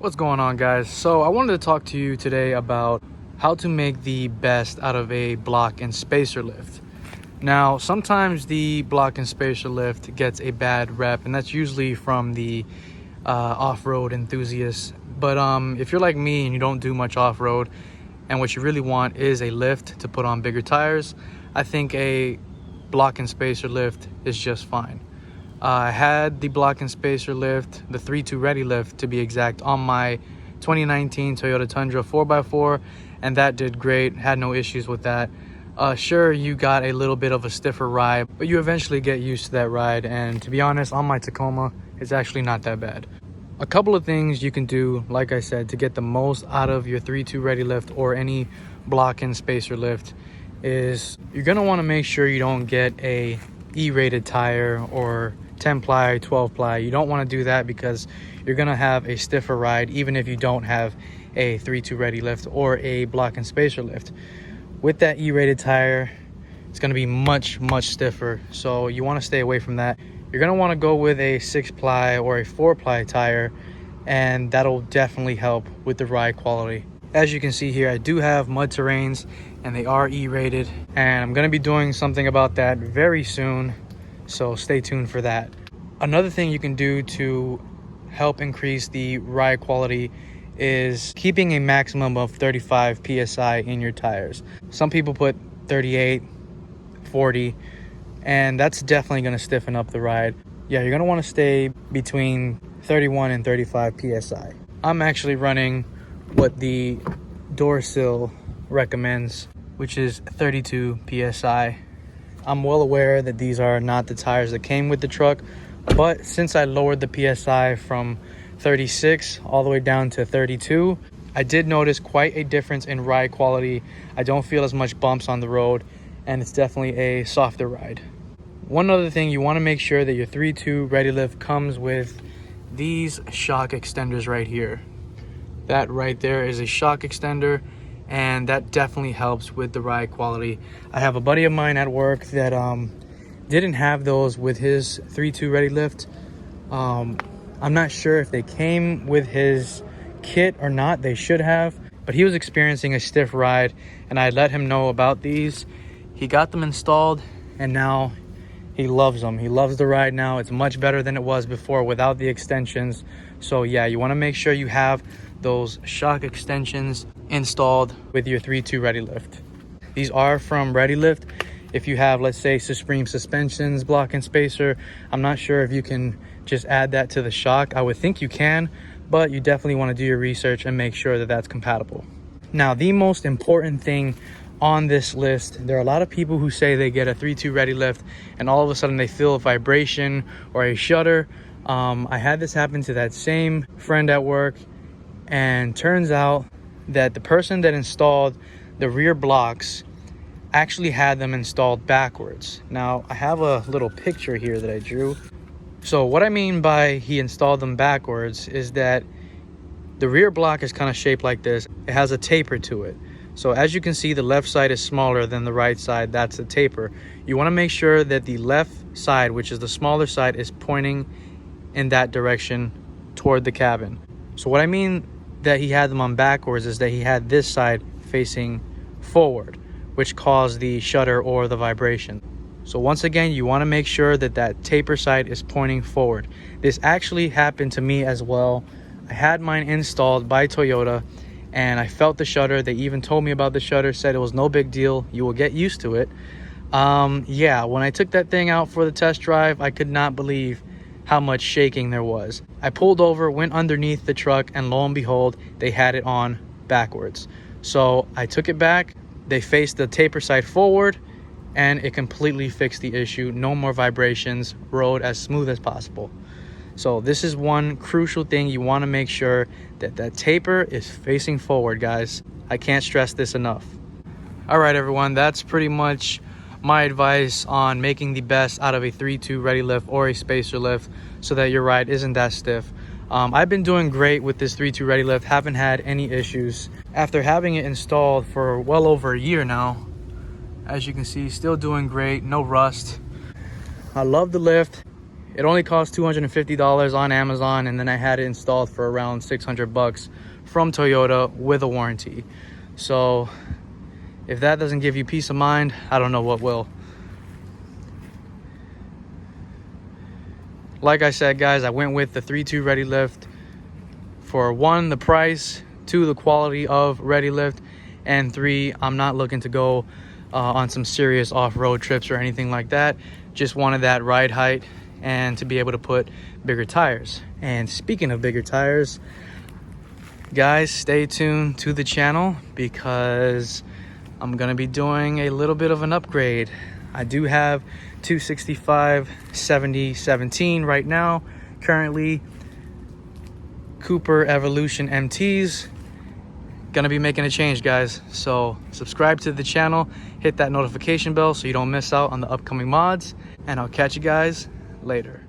What's going on, guys? So I wanted to talk to you today about how to make the best out of a block and spacer lift. Now, sometimes the block and spacer lift gets a bad rep, and that's usually from the off-road enthusiasts. But if you're like me and you don't do much off-road and what you really want is a lift to put on bigger tires, I think a block and spacer lift is just fine. I had the block and spacer lift, the 3.2 Ready lift to be exact, on my 2019 Toyota Tundra 4x4, and that did great. Had no issues with that. Sure, you got a little bit of a stiffer ride, but you eventually get used to that ride, and to be honest, on my Tacoma, it's actually not that bad. A couple of things you can do, like I said, to get the most out of your 3.2 Ready lift or any block and spacer lift is you're going to want to make sure you don't get a E-rated tire or 10 ply, 12 ply. You don't want to do that because you're going to have a stiffer ride even if you don't have a 3.2 Ready lift or a block and spacer lift. With that E-rated tire, it's going to be much stiffer, so you want to stay away from that. You're going to want to go with a 6 ply or a 4 ply tire, and that'll definitely help with the ride quality. As you can see here, I do have mud terrains and they are E-rated, and I'm going to be doing something about that very soon, so stay tuned for that. Another thing you can do to help increase the ride quality is keeping a maximum of 35 psi in your tires. Some people put 38, 40, and that's definitely going to stiffen up the ride. Yeah, you're going to want to stay between 31 and 35 psi. I'm actually running what the door sill recommends, which is 32 psi. I'm well aware that these are not the tires that came with the truck, but since I lowered the psi from 36 all the way down to 32, I did notice quite a difference in ride quality. I don't feel as much bumps on the road, and it's definitely a softer ride. One other thing, you want to make sure that your 3.2 Ready lift comes with these shock extenders right here. That right there is a shock extender, and that definitely helps with the ride quality. I have a buddy of mine at work that didn't have those with his 3.2 Ready lift. I'm not sure if they came with his kit or not. They should have, but he was experiencing a stiff ride, and I let him know about these. He got them installed, and now he loves them. He loves the ride now. It's much better than it was before without the extensions. So yeah, you want to make sure you have those shock extensions installed with your 3.2 Ready lift. These are from Ready lift. If you have, let's say, Supreme suspensions, block and spacer, I'm not sure if you can just add that to the shock. I would think you can, but you definitely want to do your research and make sure that that's compatible. Now, the most important thing on this list, there are a lot of people who say they get a 3.2 Ready lift and all of a sudden they feel a vibration or a shudder. I had this happen to that same friend at work, and turns out that the person that installed the rear blocks actually had them installed backwards. Now, I have a little picture here that I drew. So what I mean by he installed them backwards is that the rear block is kind of shaped like this. It has a taper to it. So as you can see, the left side is smaller than the right side. That's the taper. You want to make sure that the left side, which is the smaller side, is pointing in that direction toward the cabin. So what I mean that he had them on backwards is that he had this side facing forward, which caused the shudder or the vibration. So once again, you want to make sure that that taper side is pointing forward. This actually happened to me as well. I had mine installed by Toyota, and I felt the shudder. They even told me about the shudder, said it was no big deal. You will get used to it. Yeah, when I took that thing out for the test drive, I could not believe how much shaking there was. I pulled over, went underneath the truck, and lo and behold, they had it on backwards. So I took it back. They faced the taper side forward, and it completely fixed the issue. No more vibrations, rode as smooth as possible. So this is one crucial thing. You want to make sure that that taper is facing forward, guys. I can't stress this enough. All right, everyone, that's pretty much my advice on making the best out of a 3.2 Ready lift or a spacer lift so that your ride isn't that stiff. I've been doing great with this 3.2 Ready lift, haven't had any issues. After having it installed for well over a year now, as you can see, still doing great, no rust. I love the lift. It only cost $250 on Amazon, and then I had it installed for around 600 bucks from Toyota with a warranty. So if that doesn't give you peace of mind, I don't know what will. Like I said, guys, I went with the 3.2 Ready Lift for 1, the price, 2, the quality of Ready Lift, and 3, I'm not looking to go on some serious off-road trips or anything like that. Just wanted that ride height and to be able to put bigger tires. And speaking of bigger tires, guys, stay tuned to the channel because I'm gonna be doing a little bit of an upgrade. I do have 265/70/17 right now, currently Cooper Evolution MTs. Gonna be making a change, guys, so subscribe to the channel, hit that notification bell so you don't miss out on the upcoming mods, and I'll catch you guys later.